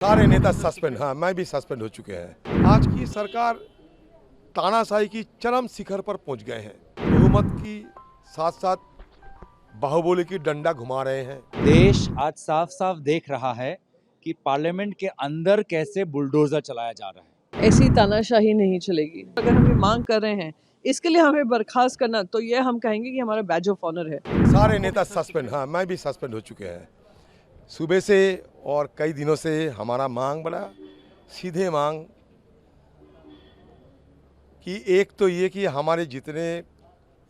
सारे नेता सस्पेंड, हाँ मैं भी सस्पेंड हो चुके हैं। आज की सरकार तानाशाही की चरम शिखर पर पहुंच गए हैं। बहुमत की साथ साथ बाहुबली की डंडा घुमा रहे हैं। देश आज साफ साफ देख रहा है कि पार्लियामेंट के अंदर कैसे बुलडोजर चलाया जा रहा है। ऐसी तानाशाही नहीं चलेगी। अगर हम ये मांग कर रहे हैं इसके लिए हमें बर्खास्त करना, तो ये हम कहेंगे कि हमारा बैज ऑफ ऑनर है। सारे नेता सस्पेंड, हाँ मैं भी सस्पेंड हो चुके हैं। सुबह से और कई दिनों से हमारा मांग बड़ा सीधे मांग कि एक तो ये कि हमारे जितने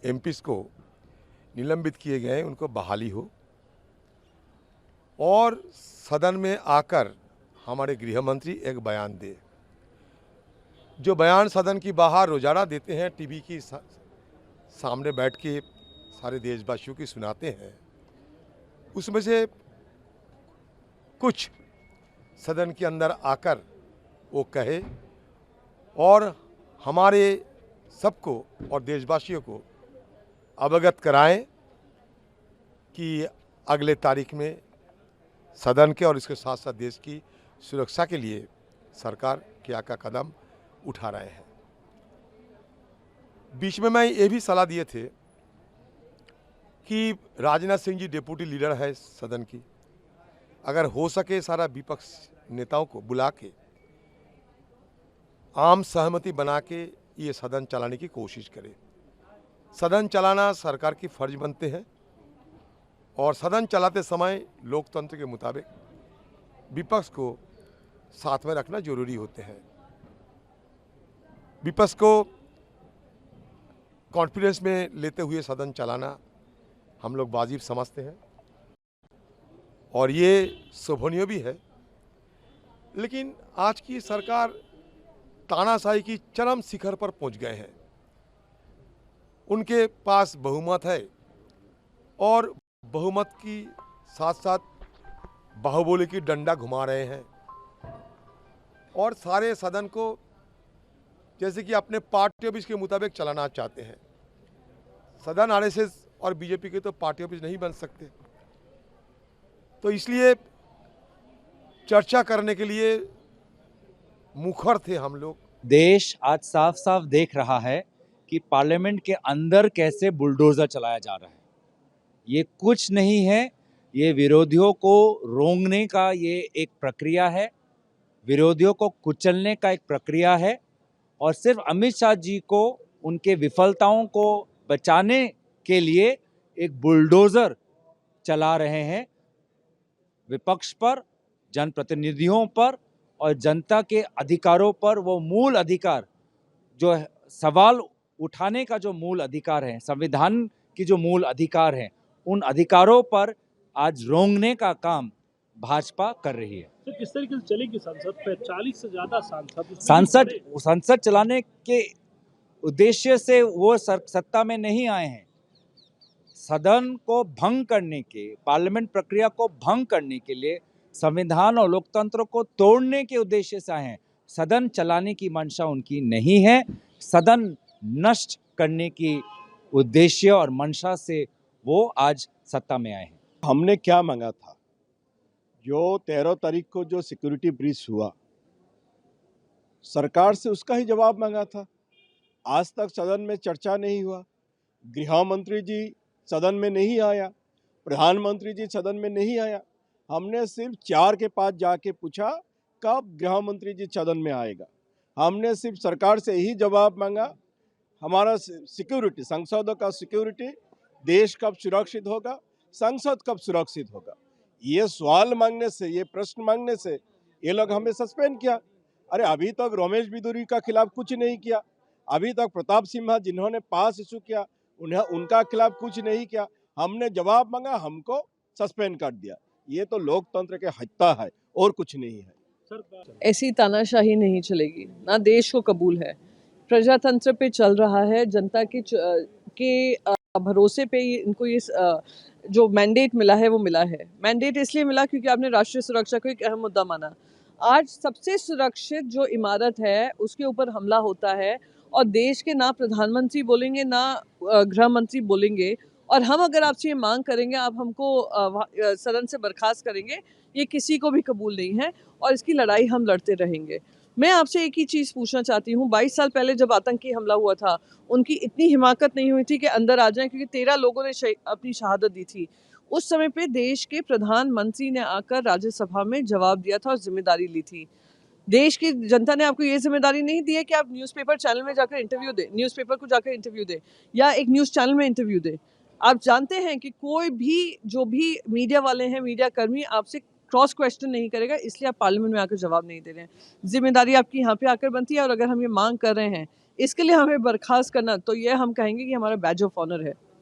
एमपीज़ को निलंबित किए गए हैं उनको बहाली हो, और सदन में आकर हमारे गृह मंत्री एक बयान दे। जो बयान सदन की बाहर रोजाना देते हैं, टीवी की सामने बैठ के सारे देशवासियों की सुनाते हैं, उसमें से कुछ सदन के अंदर आकर वो कहे और हमारे सबको और देशवासियों को अवगत कराएं कि अगले तारीख में सदन के और इसके साथ साथ देश की सुरक्षा के लिए सरकार क्या क्या कदम उठा रहे हैं। बीच में मैं ये भी सलाह दिए थे कि राजनाथ सिंह जी डिप्टी लीडर है सदन की, अगर हो सके सारा विपक्ष नेताओं को बुला के आम सहमति बना के ये सदन चलाने की कोशिश करें। सदन चलाना सरकार की फर्ज बनते हैं और सदन चलाते समय लोकतंत्र के मुताबिक विपक्ष को साथ में रखना जरूरी होते हैं। विपक्ष को कॉन्फिडेंस में लेते हुए सदन चलाना हम लोग वाजिब समझते हैं और ये शोभनीय भी है। लेकिन आज की सरकार तानाशाही की चरम शिखर पर पहुंच गए हैं। उनके पास बहुमत है और बहुमत की साथ साथ बाहुबली की डंडा घुमा रहे हैं और सारे सदन को जैसे कि अपने पार्टी ऑफिस के मुताबिक चलाना चाहते हैं। सदन आरएसएस और बीजेपी के तो पार्टी ऑफिस नहीं बन सकते, तो इसलिए चर्चा करने के लिए मुखर थे हम लोग। देश आज साफ साफ देख रहा है कि पार्लियामेंट के अंदर कैसे बुलडोजर चलाया जा रहा है। ये कुछ नहीं है, ये विरोधियों को रोंगने का ये एक प्रक्रिया है, विरोधियों को कुचलने का एक प्रक्रिया है और सिर्फ अमित शाह जी को उनके विफलताओं को बचाने के लिए एक बुलडोजर चला रहे हैं विपक्ष पर, जनप्रतिनिधियों पर और जनता के अधिकारों पर। वो मूल अधिकार जो सवाल उठाने का जो मूल अधिकार है, संविधान की जो मूल अधिकार है, उन अधिकारों पर आज रोंगने का काम भाजपा कर रही है। तो किस तरीके से चलेगी संसद पे? 40 से ज्यादा संसद चलाने के उद्देश्य से वो सत्ता में नहीं आए हैं। सदन को भंग करने के, पार्लियामेंट प्रक्रिया को भंग करने के लिए, संविधान और लोकतंत्र को तोड़ने के उद्देश्य से आए हैं। सदन चलाने की मंशा उनकी नहीं है। सदन नष्ट करने की उद्देश्य और मंशा से वो आज सत्ता में आए हैं। हमने क्या मांगा था? जो 13 तारीख को जो सिक्योरिटी ब्रीच हुआ, सरकार से उसका ही जवाब मांगा था। आज तक सदन में चर्चा नहीं हुआ, गृह मंत्री जी सदन में नहीं आया, प्रधानमंत्री जी सदन में नहीं आया। हमने सिर्फ 4 के पास जाके पूछा कब गृह मंत्री जी सदन में आएगा। हमने सिर्फ सरकार से यही जवाब मांगा, हमारा सिक्योरिटी, संसदों का सिक्योरिटी, देश कब सुरक्षित होगा, संसद कब सुरक्षित होगा। ये सवाल मांगने से, ये प्रश्न मांगने से ये लोग हमें सस्पेंड किया। अरे अभी तक रमेश बिदुरी का खिलाफ कुछ नहीं किया, अभी तक प्रताप सिम्हा जिन्होंने पास इशू किया उनका खिलाफ कुछ नहीं किया। हमने जवाब मांगा, हमको सस्पेंड कर दिया। ये तो लोकतंत्र के हत्या है और कुछ नहीं है। ऐसी तानाशाही नहीं चलेगी, ना देश को कबूल है। प्रजातंत्र पे चल रहा है, जनता के भरोसे पे इनको ये जो मैंडेट मिला है वो मिला है। मैंडेट इसलिए मिला क्योंकि आपने राष्ट्रीय सुरक्षा को एक अहम मुद्दा माना। आज सबसे सुरक्षित जो इमारत है उसके ऊपर हमला होता है और देश के ना प्रधानमंत्री बोलेंगे ना गृह मंत्री बोलेंगे, और हम अगर आपसे ये मांग करेंगे आप हमको सदन से बर्खास्त करेंगे, ये किसी को भी कबूल नहीं है और इसकी लड़ाई हम लड़ते रहेंगे। मैं आपसे एक ही चीज़ पूछना चाहती हूँ, 22 साल पहले जब आतंकी हमला हुआ था, उनकी इतनी हिमाकत नहीं हुई थी कि अंदर आ जाएं, क्योंकि 13 लोगों ने अपनी शहादत दी थी। उस समय पे देश के प्रधानमंत्री ने आकर राज्यसभा में जवाब दिया था और जिम्मेदारी ली थी। देश की जनता ने आपको ये जिम्मेदारी नहीं दी है कि आप न्यूज़पेपर चैनल में जाकर इंटरव्यू दें, न्यूज़पेपर को जाकर इंटरव्यू दें या एक न्यूज़ चैनल में इंटरव्यू दें। आप जानते हैं कि कोई भी जो भी मीडिया वाले हैं, मीडिया कर्मी आपसे क्रॉस क्वेश्चन नहीं करेगा, इसलिए आप पार्लियामेंट में आकर जवाब नहीं दे रहे हैं। जिम्मेदारी आपकी यहाँ पे आकर बनती है और अगर हम ये मांग कर रहे हैं इसके लिए हमें बर्खास्त करना, तो ये हम कहेंगे कि हमारा बैज ऑफ ऑनर है।